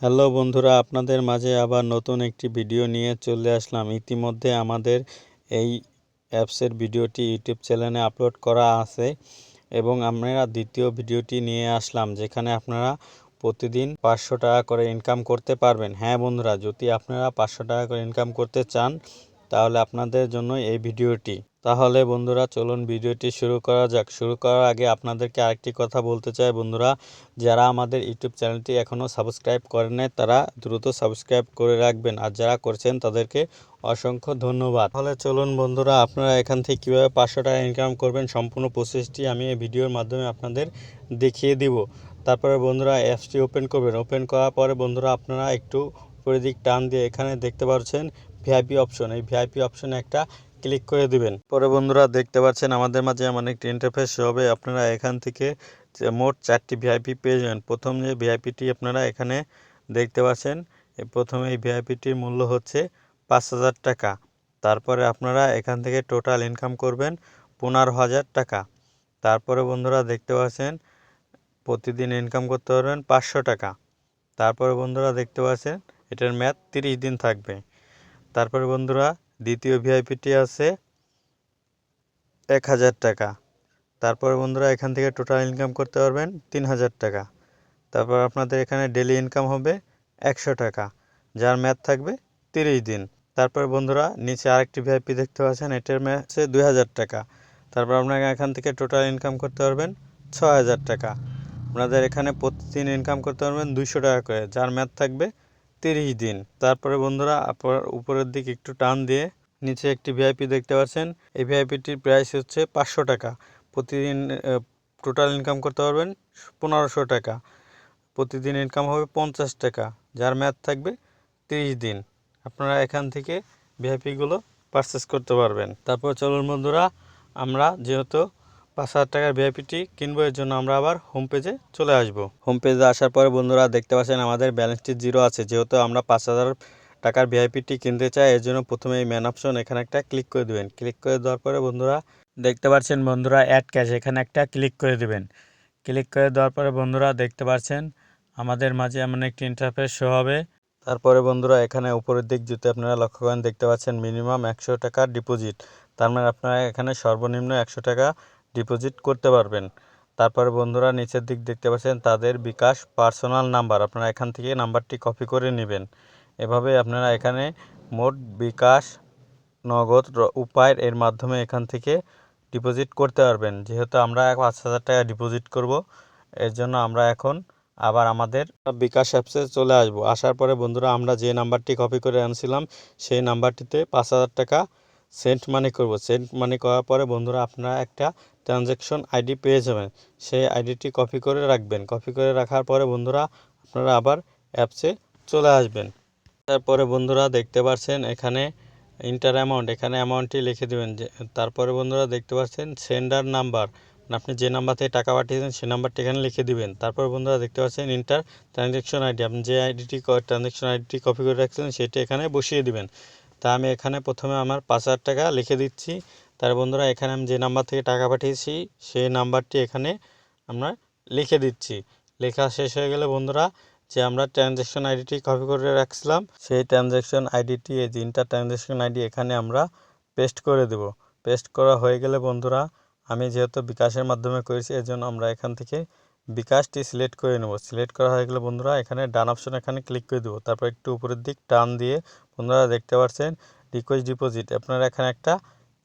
Hello বন্ধুরা, আপনাদের মাঝে আবার নতুন একটি ভিডিও নিয়ে চলে আসলাম। ইতিমধ্যে আমাদের এই অ্যাপসের ভিডিওটি ইউটিউব চ্যানেলে আপলোড করা আছে এবং আমরা দ্বিতীয় ভিডিওটি নিয়ে আসলাম, যেখানে আপনারা প্রতিদিন 500 টাকা করে ইনকাম করতে পারবেন। হ্যাঁ বন্ধুরা, যদি আপনারা 500 টাকা করে ইনকাম করতে চান তাহলে আপনাদের জন্য এই ভিডিওটি। তাহলে বন্ধুরা চলুন ভিডিওটি শুরু করা যাক। শুরু করার আগে আপনাদেরকে আরেকটি কথা বলতে চাই বন্ধুরা, যারা আমাদের ইউটিউব চ্যানেলটি এখনও সাবস্ক্রাইব করেন নাই তারা দ্রুত সাবস্ক্রাইব করে রাখবেন, আর যারা করছেন তাদেরকে অসংখ্য ধন্যবাদ। তাহলে চলুন বন্ধুরা, আপনারা এখান থেকে কীভাবে 500 টাকা ইনকাম করবেন সম্পূর্ণ প্রসেসটি আমি এই ভিডিওর মাধ্যমে আপনাদের দেখিয়ে দিব। তারপরে বন্ধুরা অ্যাপসটি ওপেন করবেন। ওপেন করার পরে বন্ধুরা আপনারা একটু উপরের দিক টান দিয়ে এখানে দেখতে পাচ্ছেন ভিআইপি অপশন, এই ভিআইপি অপশনে একটা ক্লিক করে দিবেন। পরে বন্ধুরা দেখতে পাচ্ছেন আমাদের মাঝে এমন একটি ইন্টারফেস হবে। আপনারা এখান থেকে মোট 4টি ভিআইপি পেয়ে যাবেন। প্রথম যে ভিআইপিটি আপনারা এখানে দেখতে পাচ্ছেন, প্রথমে এই ভিআইপিটির মূল্য হচ্ছে 5,000 টাকা। তারপরে আপনারা এখান থেকে টোটাল ইনকাম করবেন 15,000 টাকা। তারপরে বন্ধুরা দেখতে পাচ্ছেন প্রতিদিন ইনকাম করতে পারবেন 500 টাকা। তারপরে বন্ধুরা দেখতে পাচ্ছেন এটার মেয়াদ 30 দিন থাকবে। তারপরে বন্ধুরা দ্বিতীয় ভিআইপিটি আছে 1,000 টাকা। তারপরে বন্ধুরা এখান থেকে টোটাল ইনকাম করতে পারবেন 3,000 টাকা। তারপর আপনাদের এখানে ডেলি ইনকাম হবে 100 টাকা, যার মেয়াদ থাকবে 30 দিন। তারপর বন্ধুরা নিচে আরেকটি ভিআইপি দেখতে পাচ্ছেন, এটার মেয়াদ হচ্ছে 2,000 টাকা। তারপর আপনারা এখান থেকে টোটাল ইনকাম করতে পারবেন 6,000 টাকা। আপনাদের এখানে প্রতিদিন ইনকাম করতে পারবেন 200 টাকা করে, যার মেয়াদ থাকবে 30 দিন। তারপরে বন্ধুরা আপনার উপরের দিকে একটু টান দিয়ে নিচে একটি ভিআইপি দেখতে পাচ্ছেন, এই ভিআইপিটির প্রাইস হচ্ছে 500 টাকা। প্রতিদিন টোটাল ইনকাম করতে পারবেন 1,500 টাকা। প্রতিদিন ইনকাম হবে 50 টাকা, যার মেয়াদ থাকবে 30 দিন। আপনারা এখান থেকে ভিআইপিগুলো পারচেস করতে পারবেন। তারপর চলুন বন্ধুরা, আমরা যেহেতু 5,000 টাকার ভিআইপিটি কিনবো, এর জন্য আমরা আবার হোম পেজে চলে আসব। হোম পেজে আসার পরে বন্ধুরা দেখতে পাচ্ছেন আমাদের ব্যালেন্সটি 0 আছে। যেহেতু আমরা 5,000 টাকার ভিআইপিটি কিনতে চাই, এর জন্য প্রথমে এই ম্যান অপশন এখানে একটা ক্লিক করে দেবেন। ক্লিক করে দেওয়ার পরে বন্ধুরা দেখতে পাচ্ছেন বন্ধুরা অ্যাড ক্যাশ, এখানে একটা ক্লিক করে দেবেন। ক্লিক করে দেওয়ার পরে বন্ধুরা দেখতে পাচ্ছেন আমাদের মাঝে এমন একটি ইন্টারফেস শো হবে। তারপরে বন্ধুরা এখানে উপরের দিক যদি আপনারা লক্ষ্য করেন দেখতে পাচ্ছেন মিনিমাম 100 টাকা ডিপোজিট। তার মানে আপনারা এখানে সর্বনিম্ন 100 টাকা ডিপোজিট করতে পারবেন। তারপরে বন্ধুরা নিচের দিক দেখতে পাচ্ছেন তাদের বিকাশ পার্সোনাল নাম্বার, আপনারা এখান থেকে নাম্বারটি কপি করে নেবেন। এভাবে আপনারা এখানে মোট বিকাশ, নগদ, উপায়ের এর মাধ্যমে এখান থেকে ডিপোজিট করতে পারবেন। যেহেতু আমরা 5,000 টাকা ডিপোজিট করব, এর জন্য আমরা এখন আবার আমাদের বিকাশ অ্যাপসে চলে আসব। আসার পরে বন্ধুরা আমরা যে নাম্বারটি কপি করে আনছিলাম সেই নাম্বারটিতে 5,000 টাকা সেন্ট মানি করব। সেন্ট মানি করার পরে বন্ধুরা আপনারা একটা ট্রানজ্যাকশন আইডি পেয়ে যাবেন, সেই আইডিটি কপি করে রাখবেন। কপি করে রাখার পরে বন্ধুরা আপনারা আবার অ্যাপসে চলে আসবেন। তারপরে বন্ধুরা দেখতে পাচ্ছেন এখানে ইন্টার অ্যামাউন্ট, এখানে অ্যামাউন্টটি লিখে দেবেন। তারপরে বন্ধুরা দেখতে পাচ্ছেন সেন্ডার নাম্বার, আপনি যে নাম্বার থেকে টাকা পাঠিয়েছেন সেই নাম্বারটি এখানে লিখে দিবেন। তারপর বন্ধুরা দেখতে পাচ্ছেন ইন্টার ট্রানজ্যাকশন আইডি, আপনি যে ট্রানজ্যাকশন আইডিটি কপি করে রাখছিলেন সেটি এখানে বসিয়ে দিবেন। তা আমি এখানে প্রথমে আমার 5,000 টাকা লিখে দিচ্ছি। তার বন্ধুরা এখানে আমি যে নাম্বার থেকে টাকা পাঠিয়েছি সেই নাম্বারটি এখানে আমরা লিখে দিচ্ছি। লেখা শেষ হয়ে গেলে বন্ধুরা যে আমরা ট্রানজ্যাকশন আইডিটি কপি করে রাখছিলাম সেই ট্রানজ্যাকশন আইডিটি, এই যে ইন্টার ট্রানজ্যাকশন আইডি, এখানে আমরা পেস্ট করে দেব। পেস্ট করা হয়ে গেলে বন্ধুরা আমি যেহেতু বিকাশের মাধ্যমে করেছি এর জন্য আমরা এখান থেকে বিকাশটি সিলেক্ট করে নেব। সিলেক্ট করা হয়ে গেলে বন্ধুরা এখানে ডান অপশন এখানে ক্লিক করে দেবো। তারপর একটু উপরের দিক টান দিয়ে বন্ধুরা দেখতে পাচ্ছেন রিকোয়েস্ট ডিপোজিট, আপনারা এখানে একটা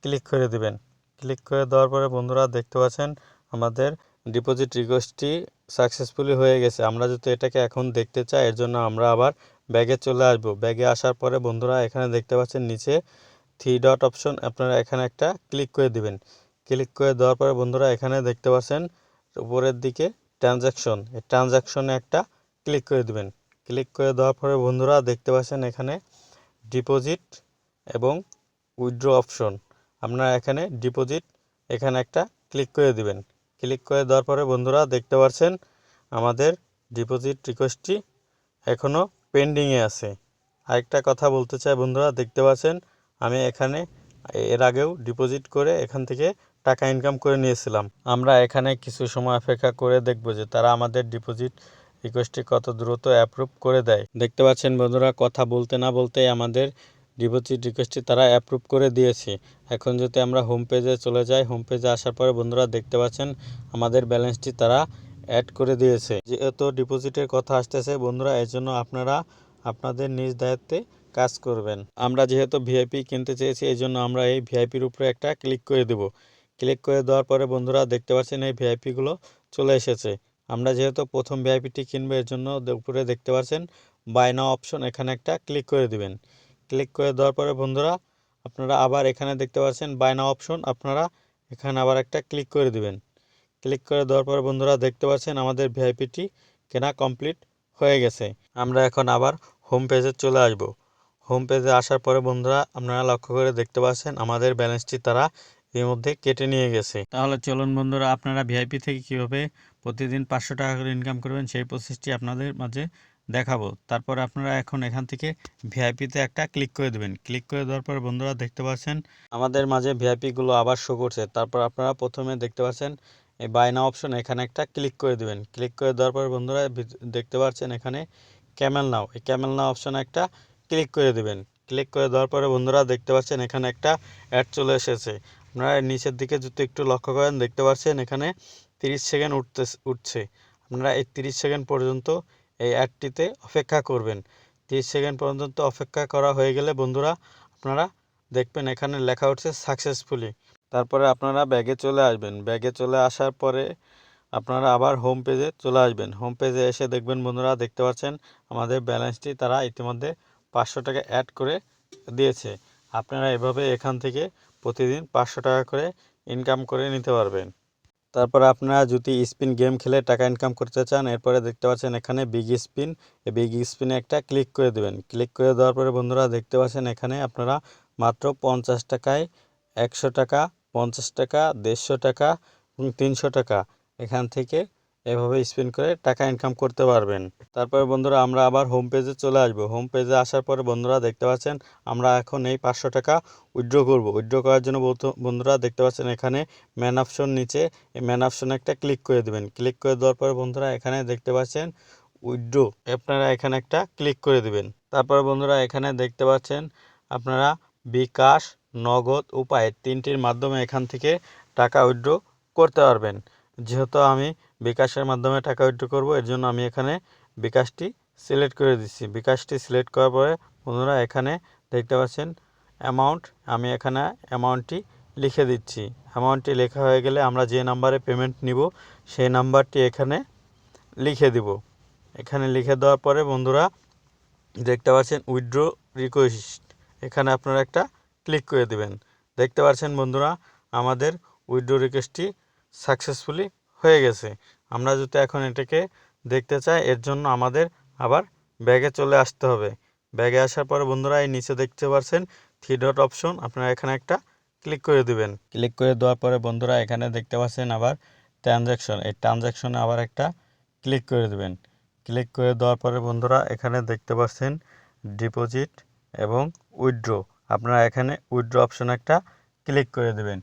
ক্লিক করে দেবেন। ক্লিক করে দেওয়ার পরে বন্ধুরা দেখতে পাচ্ছেন আমাদের ডিপোজিট রিকোয়েস্টটি সাকসেসফুলি হয়ে গেছে। আমরা যদি এটাকে এখন দেখতে চাই এর জন্য আমরা আবার ব্যাগে চলে আসব। ব্যাগে আসার পরে বন্ধুরা এখানে দেখতে পাচ্ছেন নিচে 3 ডট অপশন, আপনারা এখানে একটা ক্লিক করে দিবেন। ক্লিক করে দেওয়ার পরে বন্ধুরা এখানে দেখতে পাচ্ছেন উপরের দিকে ট্রানজ্যাকশন, এই ট্রানজ্যাকশনে একটা ক্লিক করে দিবেন। ক্লিক করে দেওয়ার পরে বন্ধুরা দেখতে পাচ্ছেন এখানে ডিপোজিট এবং উইথড্র অপশন, আপনারা এখানে ডিপোজিট এখানে একটা ক্লিক করে দিবেন। ক্লিক করে দেওয়ার পরে বন্ধুরা দেখতে পাচ্ছেন আমাদের ডিপোজিট রিকোয়েস্টটি এখনও পেন্ডিংয়ে আছে। আরেকটা কথা বলতে চাই বন্ধুরা, দেখতে পাচ্ছেন আমি এখানে এর আগেও ডিপোজিট করে এখান থেকে টাকা ইনকাম করে নিয়েছিলাম। আমরা এখানে কিছু সময় অপেক্ষা করে দেখব যে তারা আমাদের ডিপোজিট রিকোয়েস্টটি কত দ্রুত অ্যাপ্রুভ করে দেয়। দেখতে পাচ্ছেন বন্ধুরা, কথা বলতে না বলতেই আমাদের ডিপোজিট রিকোয়েস্টটি তারা অ্যাপ্রুভ করে দিয়েছে। এখন যদি আমরা হোম পেজে চলে যাই, হোম পেজে আসার পরে বন্ধুরা দেখতে পাচ্ছেন আমাদের ব্যালেন্সটি তারা অ্যাড করে দিয়েছে। যেহেতু ডিপোজিটের কথা আসতেছে বন্ধুরা, এর জন্য আপনারা আপনাদের নিজ দায়িত্বে কাজ করবেন। আমরা যেহেতু ভিআইপি কিনতে চেয়েছি, এই জন্য আমরা এই ভিআইপির উপরে একটা ক্লিক করে দেব। ক্লিক করে দেওয়ার পরে বন্ধুরা দেখতে পাচ্ছেন এই ভিআইপিগুলো চলে এসেছে। আমরা যেহেতু প্রথম ভিআইপিটি কিনবো, এর জন্য উপরে দেখতে পাচ্ছেন বাই নাও অপশন, এখানে একটা ক্লিক করে দিবেন। ক্লিক করে দেওয়ার পরে বন্ধুরা আপনারা আবার এখানে দেখতে পাচ্ছেন বাই নাও অপশন, আপনারা এখানে আবার একটা ক্লিক করে দিবেন। ক্লিক করে দেওয়ার পরে বন্ধুরা দেখতে পাচ্ছেন আমাদের ভিআইপিটি কেনা কমপ্লিট হয়ে গেছে। আমরা এখন আবার হোম পেজে চলে আসব। হোম পেজে আসার পরে বন্ধুরা আপনারা লক্ষ্য করে দেখতে পাচ্ছেন আমাদের ব্যালেন্সটি তারা এর মধ্যে কেটে নিয়ে গেছে। তাহলে চলুন বন্ধুরা, আপনারা ভিআইপি থেকে কীভাবে প্রতিদিন 500 টাকা করে ইনকাম করবেন সেই প্রসেসটি আপনাদের মাঝে দেখাবো। তারপর আপনারা এখন এখান থেকে ভিআইপিতে একটা ক্লিক করে দেবেন। ক্লিক করে দেওয়ার পর বন্ধুরা দেখতে পাচ্ছেন আমাদের মাঝে ভিআইপিগুলো আবার শো করছে। তারপর আপনারা প্রথমে দেখতে পাচ্ছেন এই বাই নাও অপশন, এখানে একটা ক্লিক করে দেবেন। ক্লিক করে দেওয়ার পর বন্ধুরা দেখতে পাচ্ছেন এখানে ক্যামেল নাও, এই ক্যামেল নাও অপশনে একটা ক্লিক করে দেবেন। ক্লিক করে দেওয়ার পরে বন্ধুরা দেখতে পাচ্ছেন এখানে একটা অ্যাড চলে এসেছে। আপনারা নিচের দিকে যদি একটু লক্ষ্য করেন দেখতে পাচ্ছেন এখানে 30 সেকেন্ড উঠছে। আপনারা এই 30 সেকেন্ড পর্যন্ত এই অ্যাডটিতে অপেক্ষা করবেন। 30 সেকেন্ড পর্যন্ত অপেক্ষা করা হয়ে গেলে বন্ধুরা আপনারা দেখবেন এখানে লেখা উঠছে সাকসেসফুলি। তারপরে আপনারা ব্যাগে চলে আসবেন। ব্যাগে চলে আসার পরে আপনারা আবার হোম পেজে চলে আসবেন। হোম পেজে এসে দেখবেন বন্ধুরা দেখতে পাচ্ছেন আমাদের ব্যালেন্সটি তারা ইতিমধ্যে 500 টাকা অ্যাড করে দিয়েছে। আপনারা এভাবে এখান থেকে প্রতিদিন 500 টাকা করে ইনকাম করে নিতে পারবেন। তারপরে আপনারা যদি স্পিন গেম খেলে টাকা ইনকাম করতে চান, এরপরে দেখতে পাচ্ছেন এখানে বিগ স্পিন, এই বিগ স্পিনে একটা ক্লিক করে দেবেন। ক্লিক করে দেওয়ার পরে বন্ধুরা দেখতে পাচ্ছেন এখানে আপনারা মাত্র 50 টাকায় 100 টাকা, 50 টাকা, 150 টাকা এবং 300 টাকা এখান থেকে এভাবে স্পিন করে টাকা ইনকাম করতে পারবেন। তারপরে বন্ধুরা আমরা আবার হোম পেজে চলে আসব। হোম পেজে আসার পরে বন্ধুরা দেখতে পাচ্ছেন আমরা এখন এই 500 টাকা উইথড্র করব। উইথড্র করার জন্য বন্ধুরা দেখতে পাচ্ছেন এখানে ম্যান অপশন, নিচে এই ম্যান অপশনে একটা ক্লিক করে দেবেন। ক্লিক করে দেওয়ার পরে বন্ধুরা এখানে দেখতে পাচ্ছেন উইথড্র, আপনারা এখানে একটা ক্লিক করে দেবেন। তারপরে বন্ধুরা এখানে দেখতে পাচ্ছেন আপনারা বিকাশ, নগদ, উপায় তিনটির মাধ্যমে এখান থেকে টাকা উইথড্র করতে পারবেন। যেহেতু আমি বিকাশের মাধ্যমে টাকা উইথড্র করব, এর জন্য আমি এখানে বিকাশটি সিলেক্ট করে দিচ্ছি। বিকাশটি সিলেক্ট করার পরে বন্ধুরা এখানে দেখতে পাচ্ছেন অ্যামাউন্ট, আমি এখানে অ্যামাউন্টটি লিখে দিচ্ছি। অ্যামাউন্টটি লেখা হয়ে গেলে আমরা যে নাম্বারে পেমেন্ট নিব সেই নাম্বারটি এখানে লিখে দিব। এখানে লিখে দেওয়ার পরে বন্ধুরা দেখতে পাচ্ছেন উইথড্র রিকোয়েস্ট, এখানে আপনারা একটা ক্লিক করে দেবেন। দেখতে পাচ্ছেন বন্ধুরা আমাদের উইথড্র রিকোয়েস্টটি সাকসেসফুলি হয়ে গেছে। আমরা যদি এখন এটাকে দেখতে চাই, এর জন্য আমাদের আবার ব্যাগে চলে আসতে হবে। ব্যাগে আসার পরে বন্ধুরা এই নিচে দেখতে পাচ্ছেন 3 ডট অপশন, আপনারা এখানে একটা ক্লিক করে দিবেন। ক্লিক করে দেওয়ার পরে বন্ধুরা এখানে দেখতে পাচ্ছেন আবার ট্রানজ্যাকশন, এই ট্রানজ্যাকশনে আবার একটা ক্লিক করে দেবেন। ক্লিক করে দেওয়ার পরে বন্ধুরা এখানে দেখতে পাচ্ছেন ডিপোজিট এবং উইথড্র, আপনারা এখানে উইথড্র অপশনে একটা ক্লিক করে দেবেন।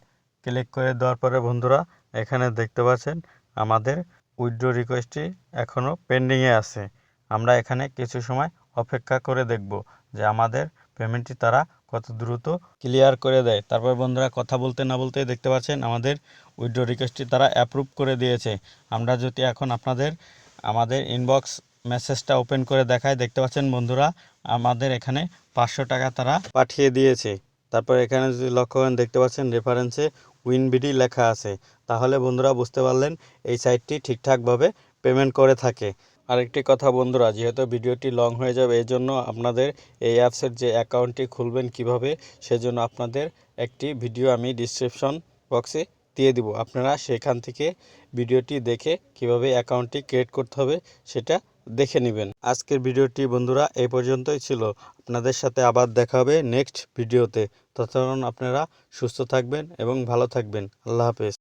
ক্লিক করে দেওয়ার পরে বন্ধুরা এখানে দেখতে পাচ্ছেন আমাদের উইথড্র রিকোয়েস্টটি এখনও পেন্ডিংয়ে আছে। আমরা এখানে কিছু সময় অপেক্ষা করে দেখব যে আমাদের পেমেন্টটি তারা কত দ্রুত ক্লিয়ার করে দেয়। তারপর বন্ধুরা কথা বলতে না বলতেই দেখতে পাচ্ছেন আমাদের উইথড্র রিকোয়েস্টটি তারা অ্যাপ্রুভ করে দিয়েছে। আমরা যদি এখন আমাদের ইনবক্স মেসেজটা ওপেন করে দেখাই, দেখতে পাচ্ছেন বন্ধুরা আমাদের এখানে 500 টাকা তারা পাঠিয়ে দিয়েছে। তারপর এখানে যদি লক্ষ্য করেন দেখতে পাচ্ছেন রেফারেন্সে উইনবিডি লেখা আছে। তাহলে বন্ধুরা বুঝতে পারলেন এই সাইটটি ঠিকঠাকভাবে পেমেন্ট করে থাকে। আরেকটি কথা বন্ধুরা, যেহেতু ভিডিওটি লং হয়ে যাবে এই জন্য আপনাদের এই অ্যাপসের যে অ্যাকাউন্টটি খুলবেন কিভাবে, সেজন্য আপনাদের একটি ভিডিও আমি ডিসক্রিপশন বক্সে দিয়ে দিব। আপনারা সেখান থেকে ভিডিওটি দেখে কিভাবে অ্যাকাউন্টটি ক্রিয়েট করতে হবে সেটা দেখে নেবেন। আজকের ভিডিওটি বন্ধুরা এই পর্যন্তই ছিল। আপনাদের সাথে আবার দেখা হবে নেক্সট ভিডিওতে। ততক্ষণ আপনারা সুস্থ থাকবেন এবং ভালো থাকবেন। আল্লাহ হাফেজ।